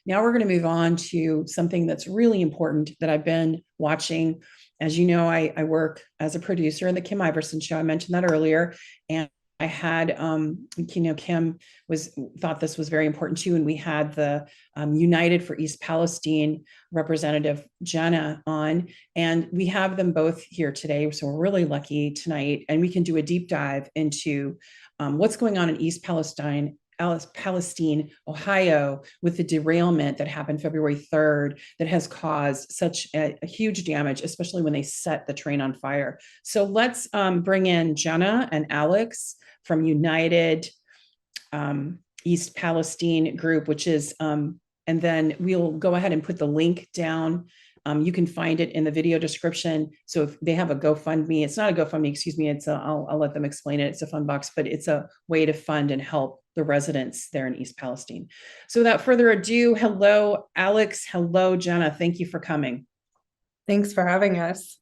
Now we're going to move on to something that's really important that I've been watching. As you know, I work as a producer in the Kim Iverson show. I mentioned that earlier. And I had, Kim was thought this was very important too. And we had the United for East Palestine representative Jenna on, and we have them both here today. So we're really lucky tonight, and we can do a deep dive into what's going on in East Palestine, Ohio, with the derailment that happened February 3rd that has caused such a huge damage, especially when they set the train on fire. So let's bring in Jenna and Alex from United East Palestine group, which is, and then we'll go ahead and put the link down. You can find it in the video description. So if they have a GoFundMe, it's not a GoFundMe, excuse me. I'll let them explain it. It's a fund box, but it's a way to fund and help the residents there in East Palestine. So without further ado, hello, Alex. Hello, Jenna. Thank you for coming. Thanks for having us.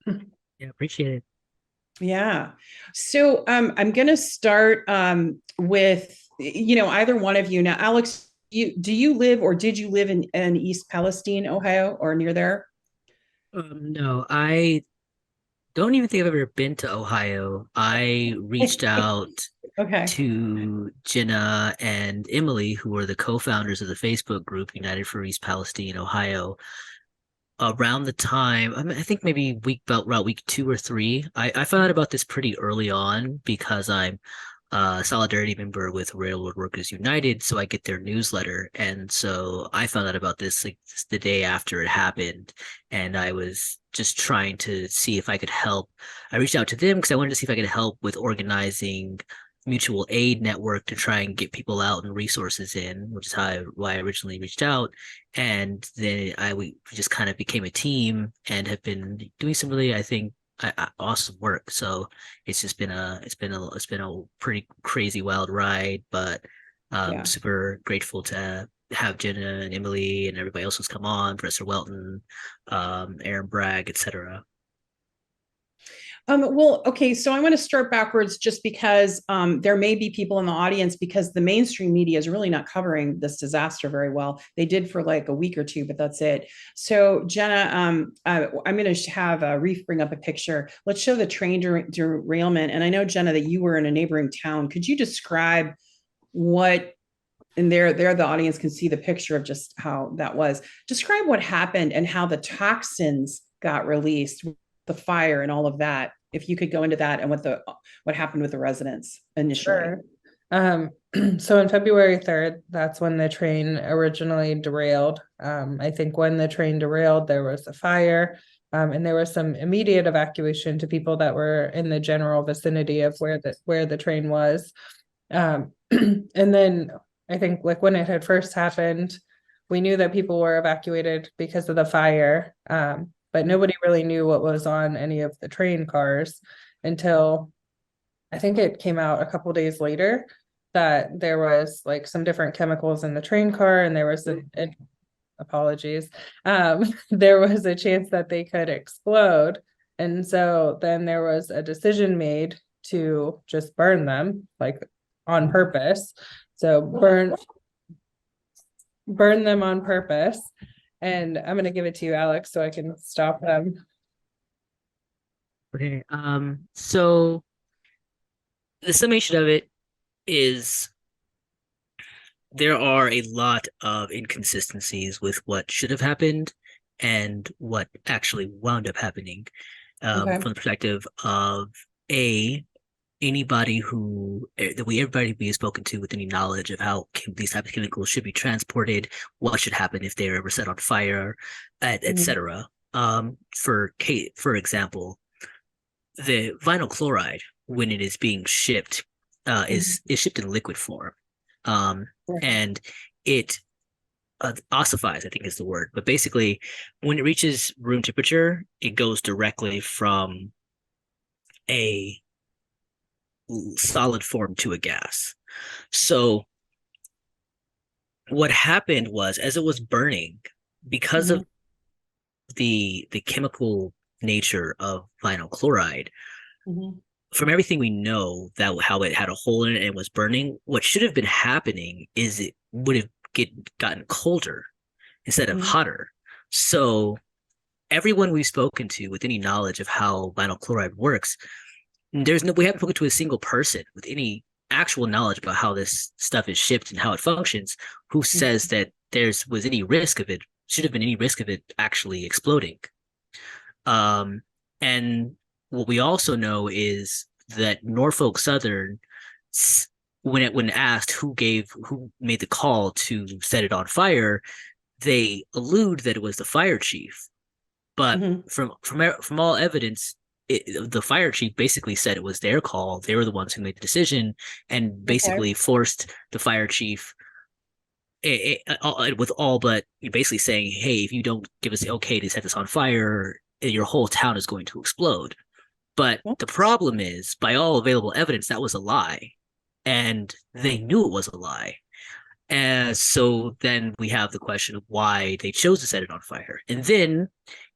Yeah, appreciate it. Yeah. So I'm going to start with, either one of you. Now, Alex, do you live or did you live in East Palestine, Ohio, or near there? No, I don't even think I've ever been to Ohio. I reached out Okay. to Jenna and Emily, who are the co-founders of the Facebook group United for East Palestine, Ohio, around the time, I think maybe around week 2 or 3. I found out about this pretty early on because I'm a solidarity member with Railroad Workers United, so I get their newsletter. And so I found out about this like just the day after it happened, and I was just trying to see if I could help. I reached out to them because I wanted to see if I could help with organizing mutual aid network to try and get people out and resources in, which is why I originally reached out. And then we just kind of became a team and have been doing some really, I think, awesome work. So it's just been a pretty crazy wild ride, but Yeah. super grateful to have Jenna and Emily and everybody else who's come on, Professor Welton, Aaron Bragg, etc. Well, okay, so I want to start backwards just because there may be people in the audience because the mainstream media is really not covering this disaster very well. They did for like a week or two, but that's it. So, Jenna, I'm going to have Reef bring up a picture. Let's show the train derailment. And I know, Jenna, that you were in a neighboring town. Could you describe what, and there the audience can see the picture of just how that was. Describe what happened and how the toxins got released, the fire and all of that, if you could go into that and what happened with the residents initially. Sure. So on February 3rd, that's when the train originally derailed. I think when the train derailed, there was a fire, and there was some immediate evacuation to people that were in the general vicinity of where the train was. And then I think like when it had first happened, we knew that people were evacuated because of the fire. But nobody really knew what was on any of the train cars until I think it came out a couple days later that there was like some different chemicals in the train car, and there was apologies, there was a chance that they could explode. And so then there was a decision made to just burn them, like on purpose. So burn them on purpose. And I'm going to give it to you, Alex, so I can stop them. Okay. So the summation of it is there are a lot of inconsistencies with what should have happened and what actually wound up happening, Okay. from the perspective of anybody everybody we have spoken to with any knowledge of how these types of chemicals should be transported, what should happen if they're ever set on fire, etc. For example, the vinyl chloride, when it is being shipped, is shipped in liquid form, and it ossifies, I think is the word. But basically, when it reaches room temperature, it goes directly from a solid form to a gas. So what happened was, as it was burning, because of the chemical nature of vinyl chloride, from everything we know, that how it had a hole in it and was burning, what should have been happening is it would have gotten colder instead of Mhm. hotter. So everyone we've spoken to with any knowledge of how vinyl chloride works, we haven't spoken to a single person with any actual knowledge about how this stuff is shipped and how it functions who says that should have been any risk of it actually exploding. Um, and what we also know is that Norfolk Southern, when asked who made the call to set it on fire, they allude that it was the fire chief. But Mhm. from all evidence, the fire chief basically said it was their call. They were the ones who made the decision, and Okay. basically forced the fire chief with all but basically saying, "Hey, if you don't give us the okay to set this on fire, your whole town is going to explode." But Well, the problem is, by all available evidence, that was a lie, and they knew it was a lie. And so then we have the question of why they chose to set it on fire. And then,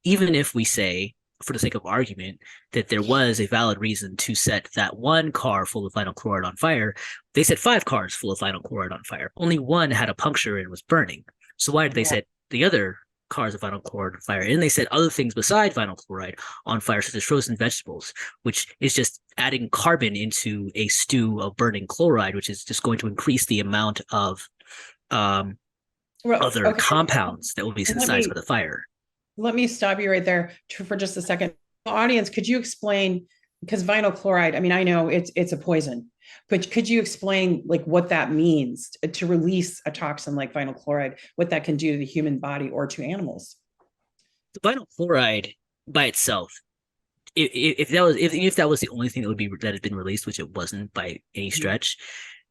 even if we say, for the sake of argument, that there was a valid reason to set that one car full of vinyl chloride on fire, they set 5 cars full of vinyl chloride on fire. Only one had a puncture and was burning. So why did they yeah. set the other cars of vinyl chloride on fire? And they set other things beside vinyl chloride on fire, such as frozen vegetables, which is just adding carbon into a stew of burning chloride, which is just going to increase the amount of um, Well, other okay. compounds that will be Let synthesized by me the fire. let me stop you right there for just a second. Audience, could you explain, because vinyl chloride, I mean, I know it's a poison, but could you explain like what that means to release a toxin like vinyl chloride, what that can do to the human body or to animals? The vinyl chloride by itself, if that was the only thing that had been released, which it wasn't by any stretch,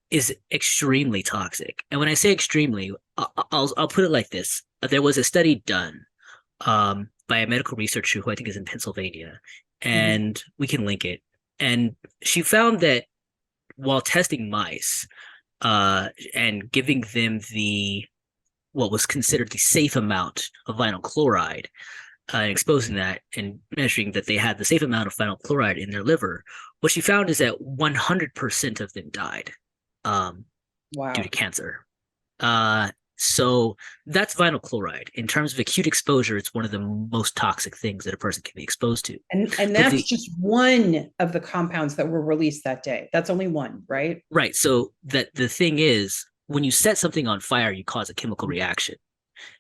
is extremely toxic. And when I say extremely, I'll put it like this: there was a study done by a medical researcher who I think is in Pennsylvania, Mhm. and we can link it. And she found that while testing mice, and giving them the what was considered the safe amount of vinyl chloride, exposing that and measuring that they had the safe amount of vinyl chloride in their liver, what she found is that 100% of them died um, due to Wow. cancer. So that's vinyl chloride. In terms of acute exposure, it's one of the most toxic things that a person can be exposed to. And But that's just one of the compounds that were released that day. That's only one, right? right, so that the thing is, when you set something on fire, you cause a chemical reaction.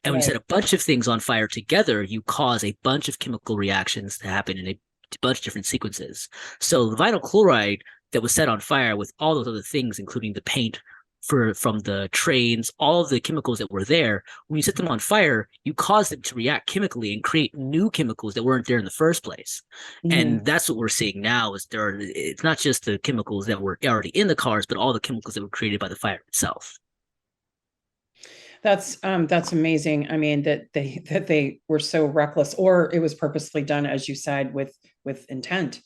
And when you set Right. a bunch of things on fire together, you cause a bunch of chemical reactions to happen in a bunch of different sequences. So the vinyl chloride that was set on fire with all those other things, including the paint from the trains, all of the chemicals that were there, when you set them on fire, you cause them to react chemically and create new chemicals that weren't there in the first place. Mhm. And that's what we're seeing now is it's not just the chemicals that were already in the cars, but all the chemicals that were created by the fire itself. That's amazing. I mean, that they were so reckless, or it was purposely done, as you said, with intent.